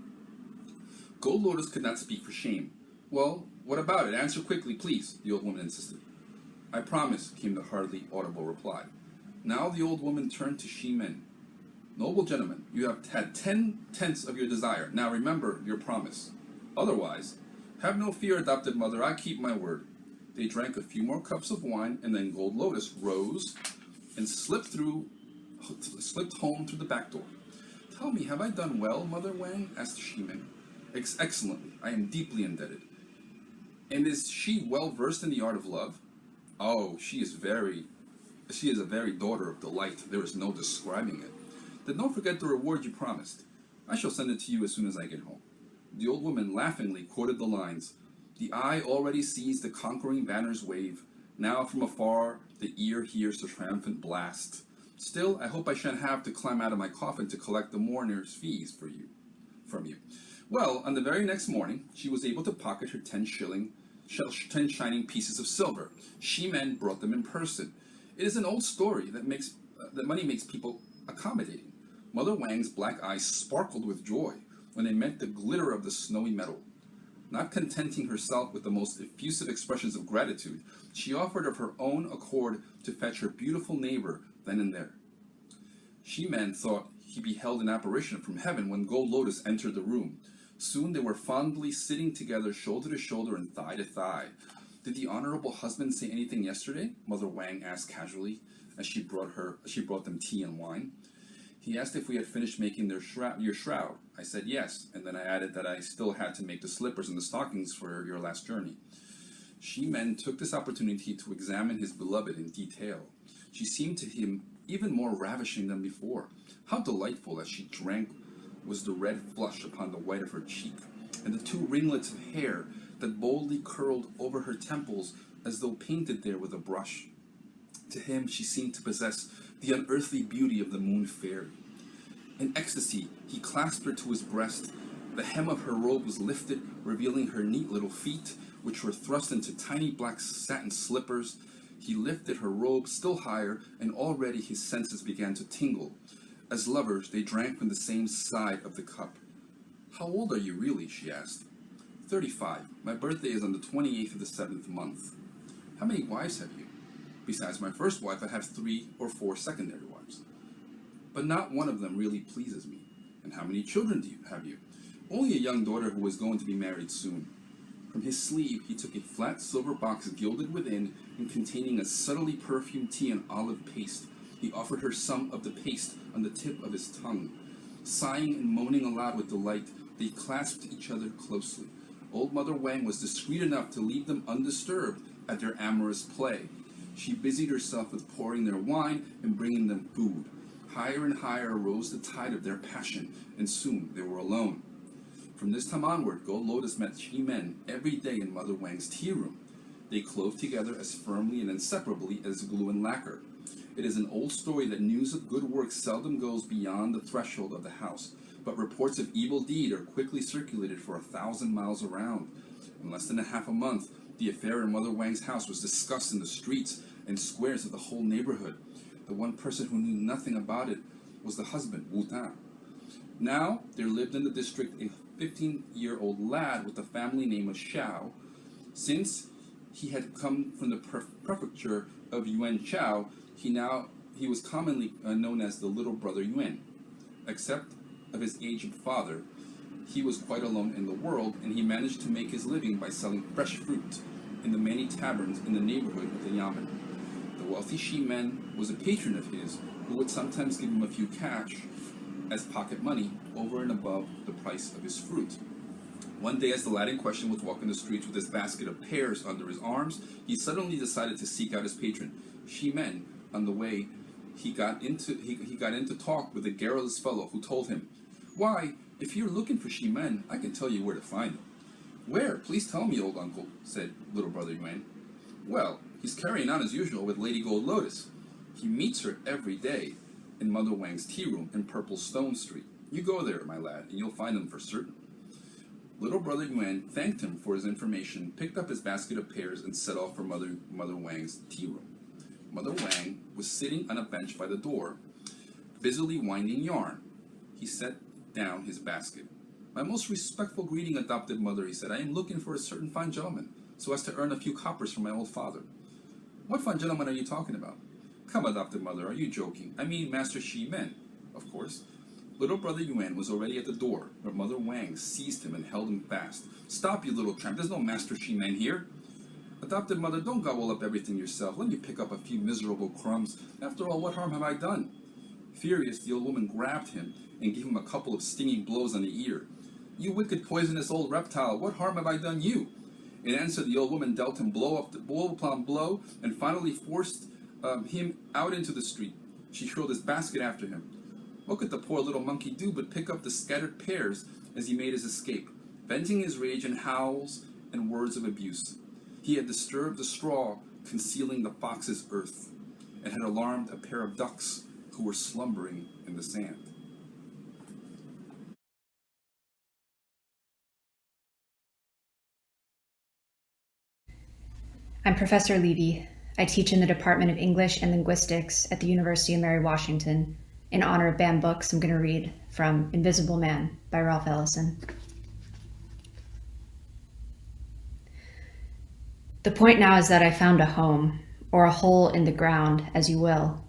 Gold Lotus could not speak for shame. "Well, what about it? Answer quickly, please," the old woman insisted. "I promise," came the hardly audible reply. Now the old woman turned to Shemen. "Noble gentleman, you have had 10/10 of your desire. Now remember your promise. Otherwise, have no fear, adopted mother, I keep my word." They drank a few more cups of wine, and then Gold Lotus rose and slipped home through the back door. "Tell me, have I done well, Mother Wang?" asked Shemen. "Excellently. I am deeply indebted." "And is she well versed in the art of love?" "Oh, she is a very daughter of delight. There is no describing it." "Then don't forget the reward you promised. I shall send it to you as soon as I get home." The old woman laughingly quoted the lines. "The eye already sees the conquering banners wave. Now from afar the ear hears the triumphant blast. Still, I hope I shan't have to climb out of my coffin to collect the mourner's fees from you." Well, on the very next morning, she was able to pocket her 10 shining pieces of silver. Shemen brought them in person. It is an old story that money makes people accommodating. Mother Wang's black eyes sparkled with joy when they met the glitter of the snowy metal. Not contenting herself with the most effusive expressions of gratitude, she offered of her own accord to fetch her beautiful neighbor then and there. Shemen thought he beheld an apparition from heaven when Gold Lotus entered the room. Soon they were fondly sitting together, shoulder to shoulder and thigh to thigh. "Did the honorable husband say anything yesterday?" Mother Wang asked casually, as she brought them tea and wine. "He asked if we had finished making your shroud. I said yes, and then I added that I still had to make the slippers and the stockings for your last journey." Shemen took this opportunity to examine his beloved in detail. She seemed to him even more ravishing than before. How delightful as she drank was the red flush upon the white of her cheek, and the 2 ringlets of hair that boldly curled over her temples as though painted there with a brush. To him she seemed to possess the unearthly beauty of the moon fairy. In ecstasy, he clasped her to his breast. The hem of her robe was lifted, revealing her neat little feet, which were thrust into tiny black satin slippers. He lifted her robe still higher, and already his senses began to tingle. As lovers, they drank from the same side of the cup. "How old are you really?" she asked. 35. My birthday is on the 28th of the 7th month." "How many wives have you?" "Besides my first wife, I have 3 or 4 secondary wives." but not one of them really pleases me. And how many children have you? Only a young daughter who was going to be married soon. From his sleeve he took a flat silver box gilded within and containing a subtly perfumed tea and olive paste. He offered her some of the paste on the tip of his tongue. Sighing and moaning aloud with delight, they clasped each other closely. Old Mother Wang was discreet enough to leave them undisturbed at their amorous play. She busied herself with pouring their wine and bringing them food. Higher and higher rose the tide of their passion, and soon they were alone. From this time onward, Gold Lotus met shemen every day in Mother Wang's tea room. They clove together as firmly and inseparably as glue and lacquer. It is an old story that news of good work seldom goes beyond the threshold of the house, but reports of evil deed are quickly circulated for 1,000 miles around. In less than half a month, the affair in Mother Wang's house was discussed in the streets and squares of the whole neighborhood. The one person who knew nothing about it was the husband, Wu Tan. Now, there lived in the district a 15-year-old lad with a family name of Xiao. Since he had come from the prefecture of Yuan Chao, he was commonly known as the little brother Yuan. Except of his aged father, he was quite alone in the world, and he managed to make his living by selling fresh fruit in the many taverns in the neighborhood of the Yamen. The wealthy shemen was a patron of his, who would sometimes give him a few cash as pocket money over and above the price of his fruit. One day, as the lad in question was walking the streets with his basket of pears under his arms, he suddenly decided to seek out his patron, shemen. On the way, he got into talk with a garrulous fellow who told him, "Why, if you're looking for shemen, I can tell you where to find them." "Where? Please tell me, old uncle," said little brother Yuan. "Well, he's carrying on as usual with Lady Gold Lotus. He meets her every day in Mother Wang's tea room in Purple Stone Street. You go there, my lad, and you'll find them for certain." Little brother Yuan thanked him for his information, picked up his basket of pears, and set off for Mother Wang's tea room. Mother Wang was sitting on a bench by the door, busily winding yarn. He set down his basket. "My most respectful greeting, adopted mother," he said. "I am looking for a certain fine gentleman, so as to earn a few coppers from my old father." "What fine gentleman are you talking about?" "Come, adopted mother, are you joking? I mean Master Shemen, of course." Little brother Yuan was already at the door, but Mother Wang seized him and held him fast. "Stop, you little tramp, there's no Master Shemen here." "Adopted mother, don't gobble up everything yourself. Let me pick up a few miserable crumbs. After all, what harm have I done?" Furious, the old woman grabbed him and gave him a couple of stinging blows on the ear. "You wicked, poisonous old reptile, what harm have I done you?" In answer, the old woman dealt him blow upon blow and finally forced him out into the street. She hurled his basket after him. What could the poor little monkey do but pick up the scattered pears as he made his escape, venting his rage in howls and words of abuse? He had disturbed the straw concealing the fox's earth, and had alarmed a pair of ducks who were slumbering in the sand. I'm Professor Levy. I teach in the Department of English and Linguistics at the University of Mary Washington. In honor of banned books, I'm going to read from Invisible Man by Ralph Ellison. The point now is that I found a home, or a hole in the ground, as you will.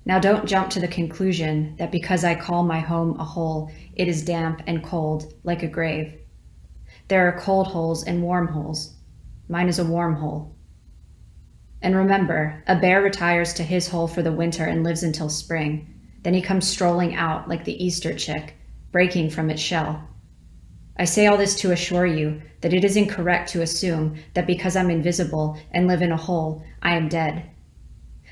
Now don't jump to the conclusion that because I call my home a hole, it is damp and cold, like a grave. There are cold holes and warm holes. Mine is a warm hole. And remember, a bear retires to his hole for the winter and lives until spring. Then he comes strolling out like the Easter chick, breaking from its shell. I say all this to assure you that it is incorrect to assume that because I'm invisible and live in a hole, I am dead.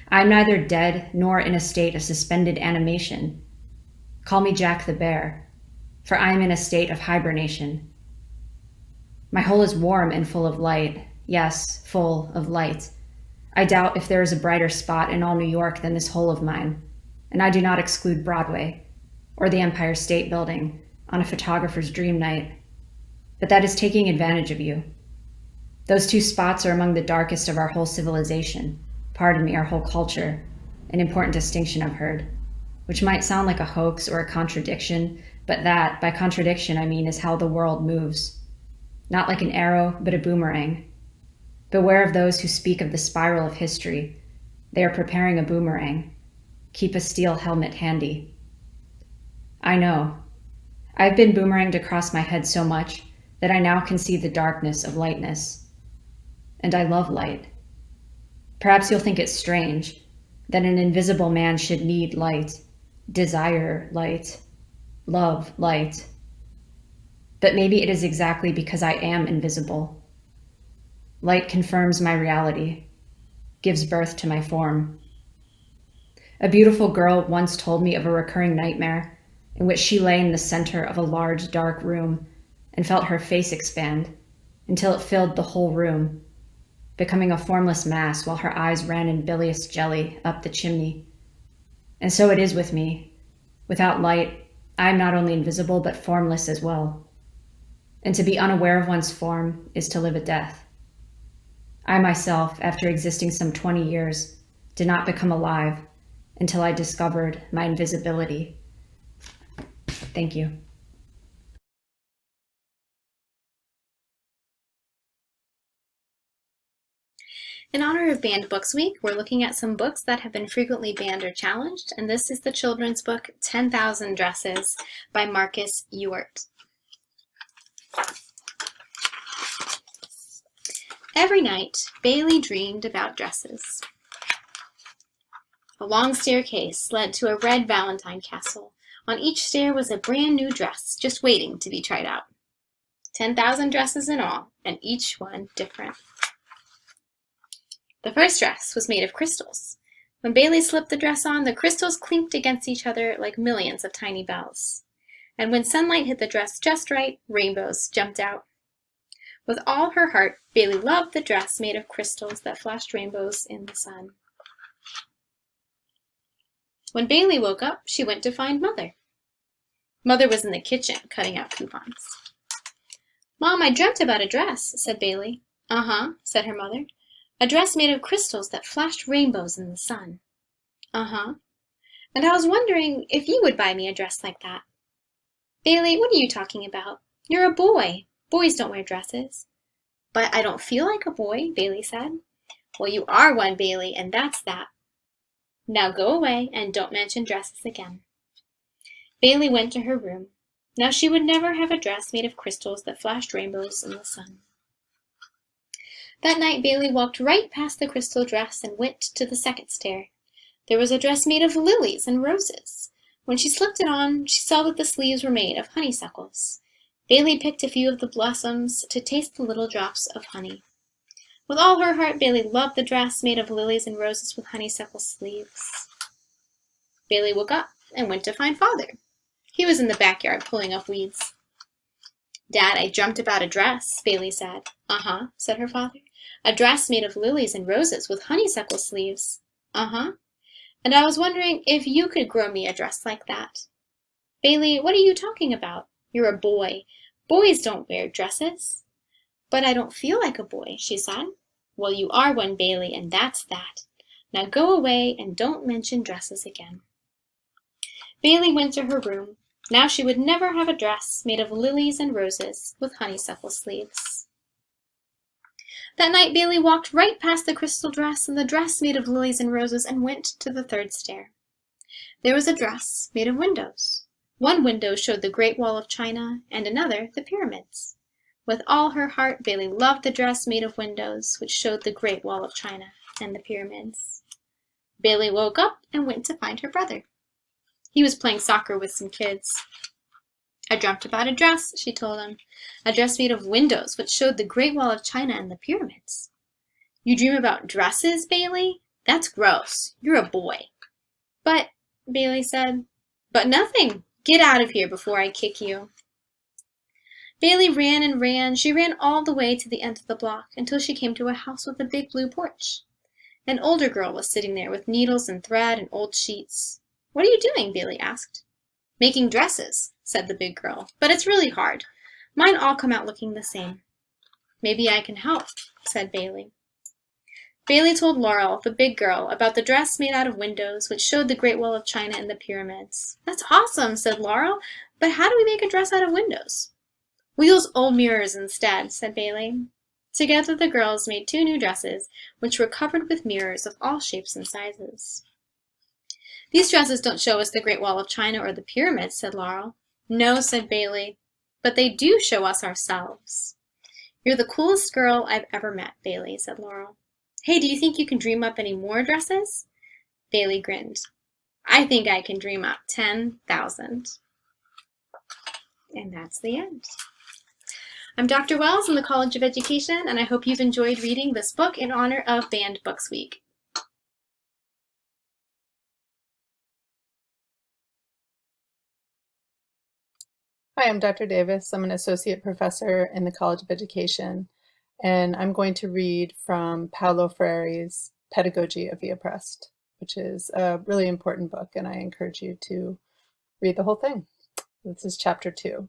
I am neither dead nor in a state of suspended animation. Call me Jack the Bear, for I am in a state of hibernation. My hole is warm and full of light. Yes, full of light. I doubt if there is a brighter spot in all New York than this hole of mine, and I do not exclude Broadway or the Empire State Building on a photographer's dream night. But that is taking advantage of you. Those two spots are among the darkest of our whole civilization, pardon me, our whole culture, an important distinction I've heard, which might sound like a hoax or a contradiction, but that, by contradiction, I mean is how the world moves. Not like an arrow, but a boomerang. Beware of those who speak of the spiral of history. They are preparing a boomerang. keep a steel helmet handy. I know. I've been boomeranged across my head so much that I now can see the darkness of lightness. And I love light. Perhaps you'll think it's strange that an invisible man should need light, desire light, love light. But maybe it is exactly because I am invisible. Light confirms my reality, gives birth to my form. A beautiful girl once told me of a recurring nightmare in which she lay in the center of a large, dark room and felt her face expand until it filled the whole room, becoming a formless mass while her eyes ran in bilious jelly up the chimney. And so it is with me. Without light, I am not only invisible but formless as well. And to be unaware of one's form is to live a death. I myself, after existing some 20 years, did not become alive until I discovered my invisibility. Thank you. In honor of Banned Books Week, we're looking at some books that have been frequently banned or challenged, and this is the children's book 10,000 Dresses by Marcus Ewart. Every night, Bailey dreamed about dresses. A long staircase led to a red Valentine castle. On each stair was a brand new dress, just waiting to be tried out. 10,000 dresses in all, and each one different. The first dress was made of crystals. When Bailey slipped the dress on, the crystals clinked against each other like millions of tiny bells. And when sunlight hit the dress just right, rainbows jumped out. With all her heart, Bailey loved the dress made of crystals that flashed rainbows in the sun. When Bailey woke up, she went to find Mother. Mother was in the kitchen, cutting out coupons. "Mom, I dreamt about a dress," said Bailey. "Uh-huh," said her mother. "A dress made of crystals that flashed rainbows in the sun." "Uh-huh. And I was wondering if you would buy me a dress like that." "Bailey, what are you talking about? You're a boy. Boys don't wear dresses." "But I don't feel like a boy," Bailey said. "Well, you are one, Bailey, and that's that. Now go away and don't mention dresses again." Bailey went to her room. Now she would never have a dress made of crystals that flashed rainbows in the sun. That night Bailey walked right past the crystal dress and went to the second stair. There was a dress made of lilies and roses. When she slipped it on, she saw that the sleeves were made of honeysuckles. Bailey picked a few of the blossoms to taste the little drops of honey. With all her heart, Bailey loved the dress made of lilies and roses with honeysuckle sleeves. Bailey woke up and went to find Father. He was in the backyard pulling up weeds. "Dad, I dreamt about a dress," Bailey said. "Uh-huh," said her father. "A dress made of lilies and roses with honeysuckle sleeves." "Uh-huh. And I was wondering if you could grow me a dress like that." "Bailey, what are you talking about? You're a boy. Boys don't wear dresses." "But I don't feel like a boy," she said. "Well, you are one, Bailey, and that's that. Now go away and don't mention dresses again." Bailey went to her room. Now she would never have a dress made of lilies and roses with honeysuckle sleeves. That night Bailey walked right past the crystal dress and the dress made of lilies and roses and went to the third stair. There was a dress made of windows. One window showed the Great Wall of China and another the pyramids. With all her heart, Bailey loved the dress made of windows, which showed the Great Wall of China and the pyramids. Bailey woke up and went to find her brother. He was playing soccer with some kids. "I dreamt about a dress," she told him. "A dress made of windows, which showed the Great Wall of China and the pyramids." "You dream about dresses, Bailey? That's gross. You're a boy." "But," Bailey said. "But nothing. Get out of here before I kick you." Bailey ran and ran. She ran all the way to the end of the block until she came to a house with a big blue porch. An older girl was sitting there with needles and thread and old sheets. "What are you doing?" Bailey asked. "Making dresses," said the big girl. "But it's really hard. Mine all come out looking the same." "Maybe I can help," said Bailey. Bailey told Laurel, the big girl, about the dress made out of windows, which showed the Great Wall of China and the pyramids. "That's awesome," said Laurel. "But how do we make a dress out of windows?" "We use old mirrors instead," said Bailey. Together the girls made 2 new dresses, which were covered with mirrors of all shapes and sizes. These dresses don't show us the Great Wall of China or the pyramids, said Laurel. No, said Bailey, but they do show us ourselves. You're the coolest girl I've ever met, Bailey, said Laurel. Hey, do you think you can dream up any more dresses? Bailey grinned. I think I can dream up 10,000. And that's the end. I'm Dr. Wells in the College of Education, and I hope you've enjoyed reading this book in honor of Banned Books Week. Hi, I'm Dr. Davis. I'm an associate professor in the College of Education, and I'm going to read from Paulo Freire's Pedagogy of the Oppressed, which is a really important book, and I encourage you to read the whole thing. This is chapter 2.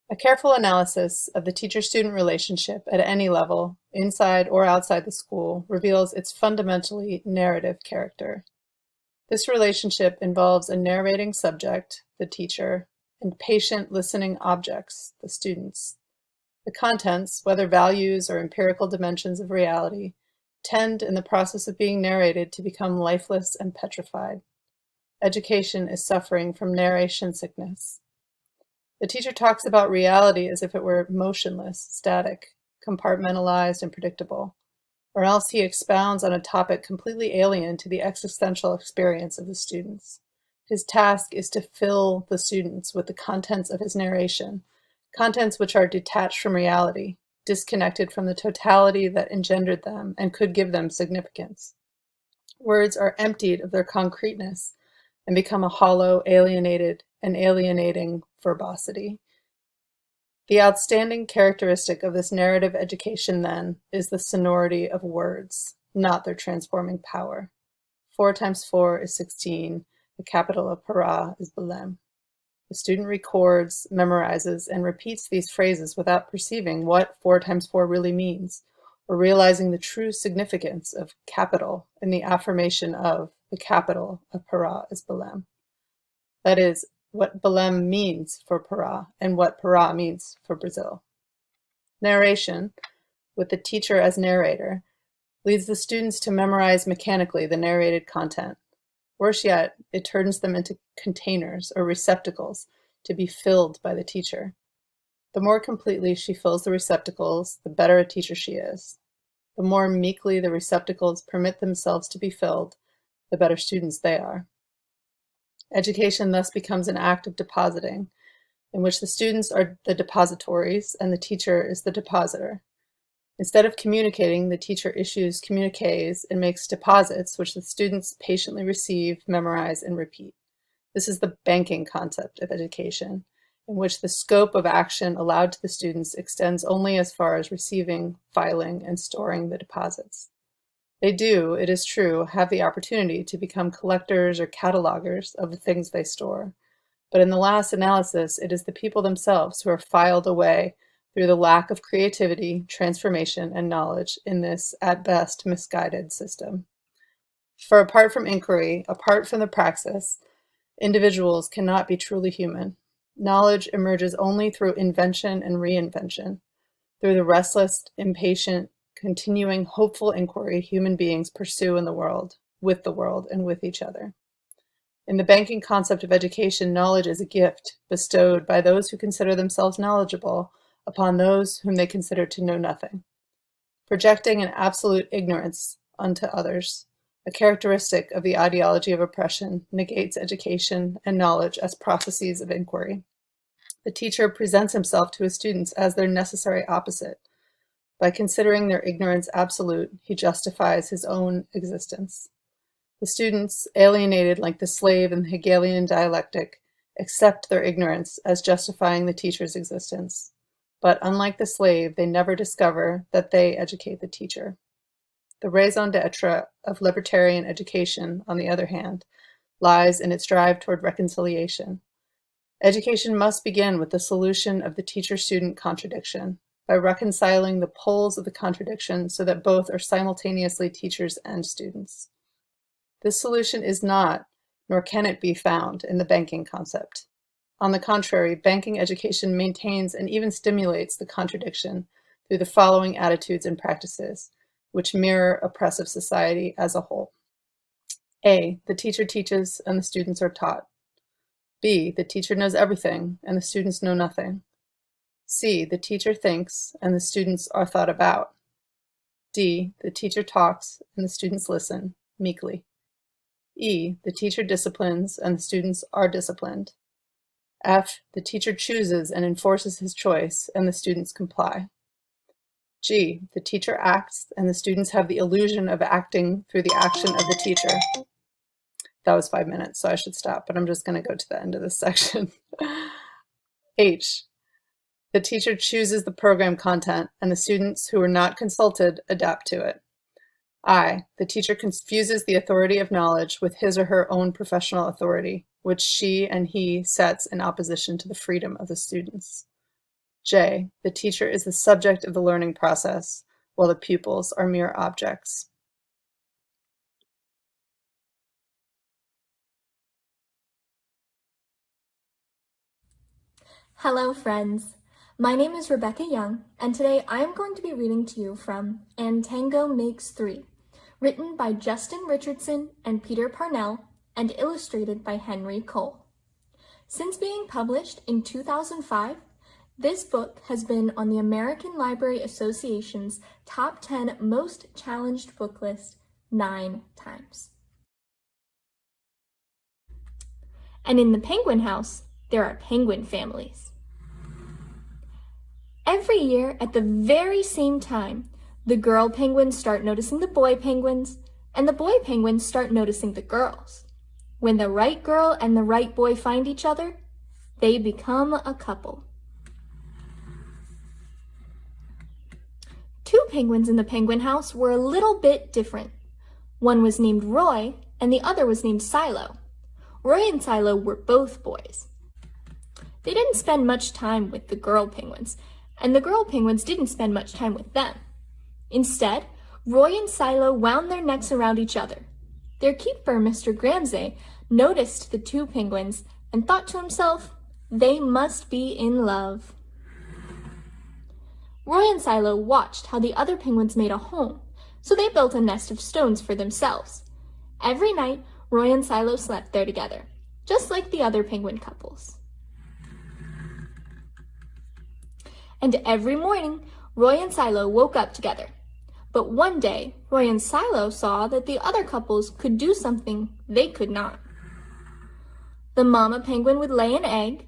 A careful analysis of the teacher-student relationship at any level, inside or outside the school, reveals its fundamentally narrative character. This relationship involves a narrating subject, the teacher, and patient listening objects, the students. The contents, whether values or empirical dimensions of reality, tend in the process of being narrated to become lifeless and petrified. Education is suffering from narration sickness. The teacher talks about reality as if it were motionless, static, compartmentalized, and predictable, or else he expounds on a topic completely alien to the existential experience of the students. His task is to fill the students with the contents of his narration, contents which are detached from reality, disconnected from the totality that engendered them and could give them significance. Words are emptied of their concreteness and become a hollow, alienated, and alienating verbosity. The outstanding characteristic of this narrative education, then, is the sonority of words, not their transforming power. 4 times 4 is 16. The capital of Para is Belém. The student records, memorizes, and repeats these phrases without perceiving what 4 times 4 really means, or realizing the true significance of capital in the affirmation of the capital of Para is Belém. That is, what Belém means for Para and what Para means for Brazil. Narration, with the teacher as narrator, leads the students to memorize mechanically the narrated content. Worse yet, it turns them into containers or receptacles to be filled by the teacher. The more completely she fills the receptacles, the better a teacher she is. The more meekly the receptacles permit themselves to be filled, the better students they are. Education thus becomes an act of depositing, in which the students are the depositories and the teacher is the depositor. Instead of communicating, the teacher issues communiques and makes deposits, which the students patiently receive, memorize, and repeat. This is the banking concept of education, in which the scope of action allowed to the students extends only as far as receiving, filing, and storing the deposits. They do, it is true, have the opportunity to become collectors or catalogers of the things they store. But in the last analysis, it is the people themselves who are filed away through the lack of creativity, transformation, and knowledge in this, at best, misguided system. For apart from inquiry, apart from the praxis, individuals cannot be truly human. Knowledge emerges only through invention and reinvention. Through the restless, impatient, continuing, hopeful inquiry human beings pursue in the world, and with each other. In the banking concept of education, knowledge is a gift bestowed by those who consider themselves knowledgeable upon those whom they consider to know nothing, projecting an absolute ignorance unto others. A characteristic of the ideology of oppression negates education and knowledge as processes of inquiry. The teacher presents himself to his students as their necessary opposite. By considering their ignorance absolute, he justifies his own existence. The students, alienated like the slave in the Hegelian dialectic, accept their ignorance as justifying the teacher's existence. But unlike the slave, they never discover that they educate the teacher. The raison d'etre of libertarian education, on the other hand, lies in its drive toward reconciliation. Education must begin with the solution of the teacher-student contradiction, by reconciling the poles of the contradiction so that both are simultaneously teachers and students. This solution is not, nor can it be found in the banking concept. On the contrary, banking education maintains and even stimulates the contradiction through the following attitudes and practices, which mirror oppressive society as a whole. A, the teacher teaches and the students are taught. B, the teacher knows everything and the students know nothing. C, the teacher thinks and the students are thought about. D, the teacher talks and the students listen, meekly. E, the teacher disciplines and the students are disciplined. F, the teacher chooses and enforces his choice and the students comply. G, the teacher acts and the students have the illusion of acting through the action of the teacher. That was 5 minutes, so I should stop, but I'm just going to go to the end of this section. H, the teacher chooses the program content and the students who are not consulted adapt to it. I, the teacher confuses the authority of knowledge with his or her own professional authority, which she and he sets in opposition to the freedom of the students. J, the teacher is the subject of the learning process, while the pupils are mere objects. Hello, friends. My name is Rebecca Young, and today I am going to be reading to you from Antango Makes 3, written by Justin Richardson and Peter Parnell, and illustrated by Henry Cole. Since being published in 2005, this book has been on the American Library Association's Top 10 Most Challenged Book list 9 times. And in the Penguin House, there are penguin families. Every year, at the very same time, the girl penguins start noticing the boy penguins, and the boy penguins start noticing the girls. When the right girl and the right boy find each other, they become a couple. 2 penguins in the penguin house were a little bit different. One was named Roy, and the other was named Silo. Roy and Silo were both boys. They didn't spend much time with the girl penguins, and the girl penguins didn't spend much time with them. Instead, Roy and Silo wound their necks around each other. Their keeper, Mr. Gramsay, noticed the 2 penguins and thought to himself, they must be in love. Roy and Silo watched how the other penguins made a home, so they built a nest of stones for themselves. Every night, Roy and Silo slept there together, just like the other penguin couples. And every morning, Roy and Silo woke up together. But one day, Roy and Silo saw that the other couples could do something they could not. The mama penguin would lay an egg.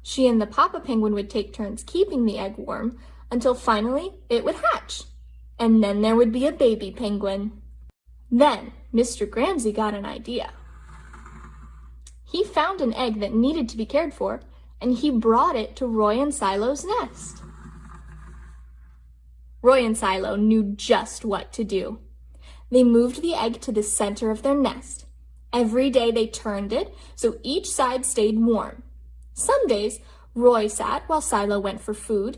She and the papa penguin would take turns keeping the egg warm until finally it would hatch. And then there would be a baby penguin. Then Mr. Gramsay got an idea. He found an egg that needed to be cared for, and he brought it to Roy and Silo's nest. Roy and Silo knew just what to do. They moved the egg to the center of their nest. Every day they turned it so each side stayed warm. Some days, Roy sat while Silo went for food.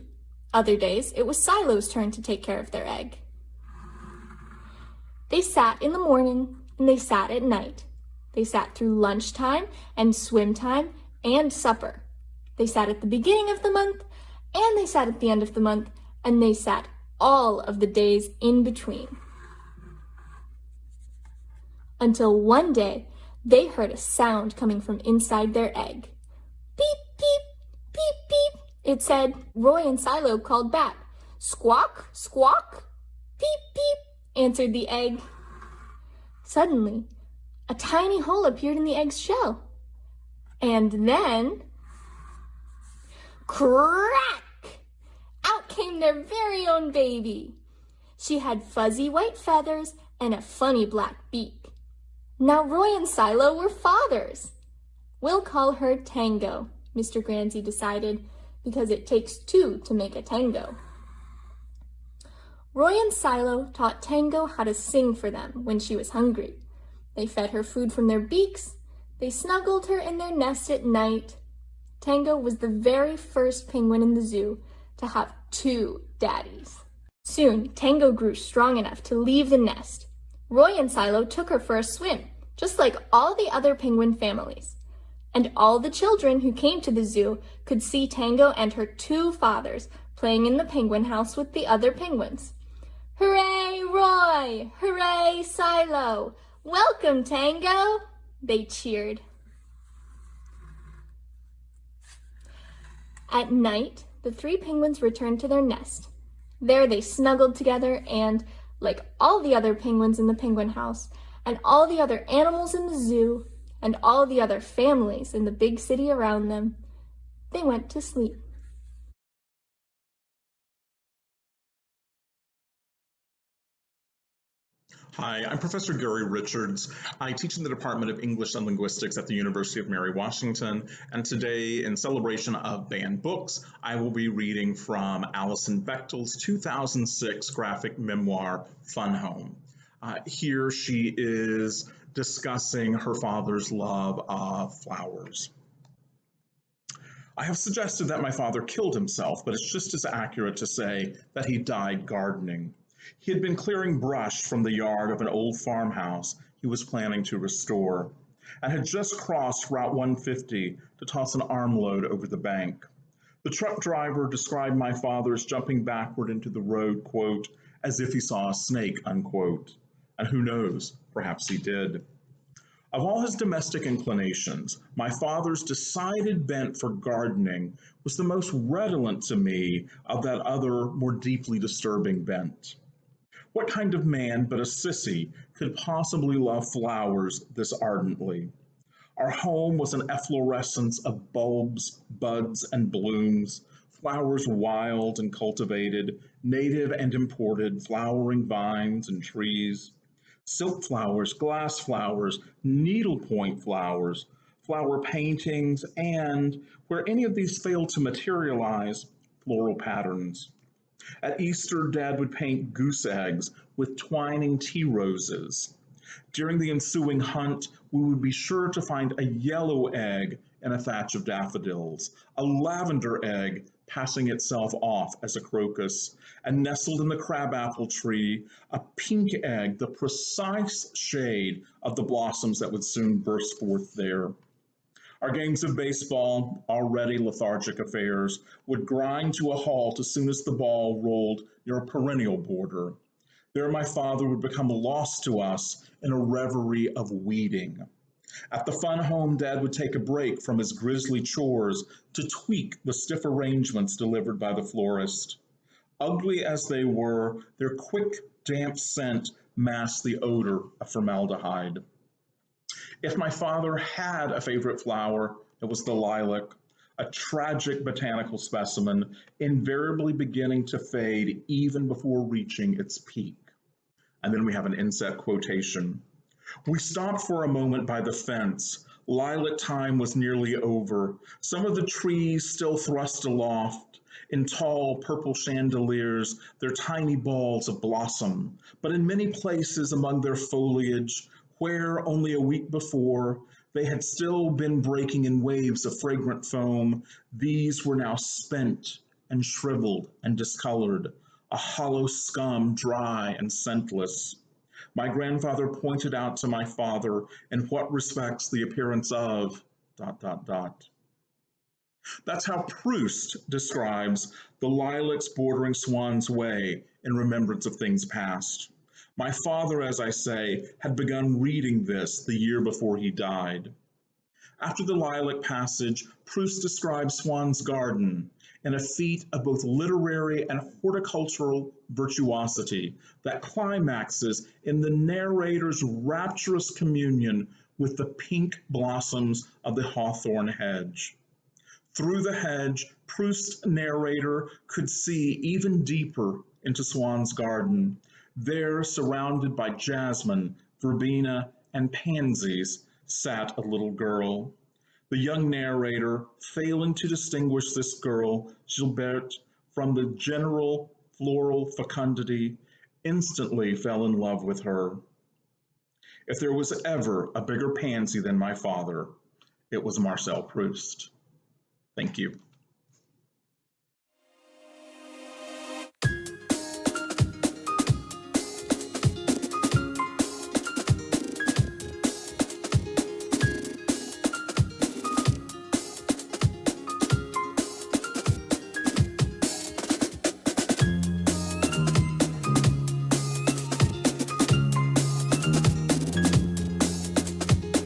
Other days, it was Silo's turn to take care of their egg. They sat in the morning and they sat at night. They sat through lunchtime and swim time and supper. They sat at the beginning of the month and they sat at the end of the month, and they sat all of the days in between. Until one day, they heard a sound coming from inside their egg. Beep, beep, beep, beep, it said. Roy and Silo called back. Squawk, squawk, beep, beep, answered the egg. Suddenly, a tiny hole appeared in the egg's shell. And then, crack! Out came their very own baby. She had fuzzy white feathers and a funny black beak. Now Roy and Silo were fathers. We'll call her Tango, Mr. Gramsay decided, because it takes 2 to make a tango. Roy and Silo taught Tango how to sing for them when she was hungry. They fed her food from their beaks. They snuggled her in their nest at night. Tango was the very first penguin in the zoo to have 2 daddies. Soon, Tango grew strong enough to leave the nest. Roy and Silo took her for a swim, just like all the other penguin families. And all the children who came to the zoo could see Tango and her 2 fathers playing in the penguin house with the other penguins. Hooray, Roy! Hooray, Silo! Welcome, Tango! They cheered. At night, the 3 penguins returned to their nest. There they snuggled together and, like all the other penguins in the penguin house, and all the other animals in the zoo, and all the other families in the big city around them, they went to sleep. Hi, I'm Professor Gary Richards. I teach in the Department of English and Linguistics at the University of Mary Washington, and today, in celebration of banned books, I will be reading from Alison Bechdel's 2006 graphic memoir, Fun Home. Here she is discussing her father's love of flowers. I have suggested that my father killed himself, but it's just as accurate to say that he died gardening. He had been clearing brush from the yard of an old farmhouse he was planning to restore, and had just crossed Route 150 to toss an armload over the bank. The truck driver described my father as jumping backward into the road, quote, as if he saw a snake, unquote. And who knows, perhaps he did. Of all his domestic inclinations, my father's decided bent for gardening was the most redolent to me of that other, more deeply disturbing bent. What kind of man but a sissy could possibly love flowers this ardently? Our home was an efflorescence of bulbs, buds, and blooms, flowers wild and cultivated, native and imported, flowering vines and trees, silk flowers, glass flowers, needlepoint flowers, flower paintings, and, where any of these failed to materialize, floral patterns. At Easter, Dad would paint goose eggs with twining tea roses. During the ensuing hunt, we would be sure to find a yellow egg in a thatch of daffodils, a lavender egg passing itself off as a crocus, and nestled in the crabapple tree, a pink egg, the precise shade of the blossoms that would soon burst forth there. Our games of baseball, already lethargic affairs, would grind to a halt as soon as the ball rolled near a perennial border. There my father would become lost to us in a reverie of weeding. At the fun home, Dad would take a break from his grisly chores to tweak the stiff arrangements delivered by the florist. Ugly as they were, their quick, damp scent masked the odor of formaldehyde. If my father had a favorite flower, it was the lilac, a tragic botanical specimen, invariably beginning to fade even before reaching its peak. And then we have an inset quotation. We stopped for a moment by the fence. Lilac time was nearly over. Some of the trees still thrust aloft in tall purple chandeliers, their tiny balls of blossom. But in many places among their foliage, where only a week before they had still been breaking in waves of fragrant foam, these were now spent and shriveled and discolored, a hollow scum, dry and scentless. My grandfather pointed out to my father in what respects the appearance of ... That's how Proust describes the lilacs bordering Swan's Way in remembrance of things past. My father, as I say, had begun reading this the year before he died. After the lilac passage, Proust describes Swan's Garden in a feat of both literary and horticultural virtuosity that climaxes in the narrator's rapturous communion with the pink blossoms of the hawthorn hedge. Through the hedge, Proust's narrator could see even deeper into Swan's Garden. There, surrounded by jasmine, verbena, and pansies, sat a little girl. The young narrator, failing to distinguish this girl, Gilberte, from the general floral fecundity, instantly fell in love with her. If there was ever a bigger pansy than my father, it was Marcel Proust. Thank you.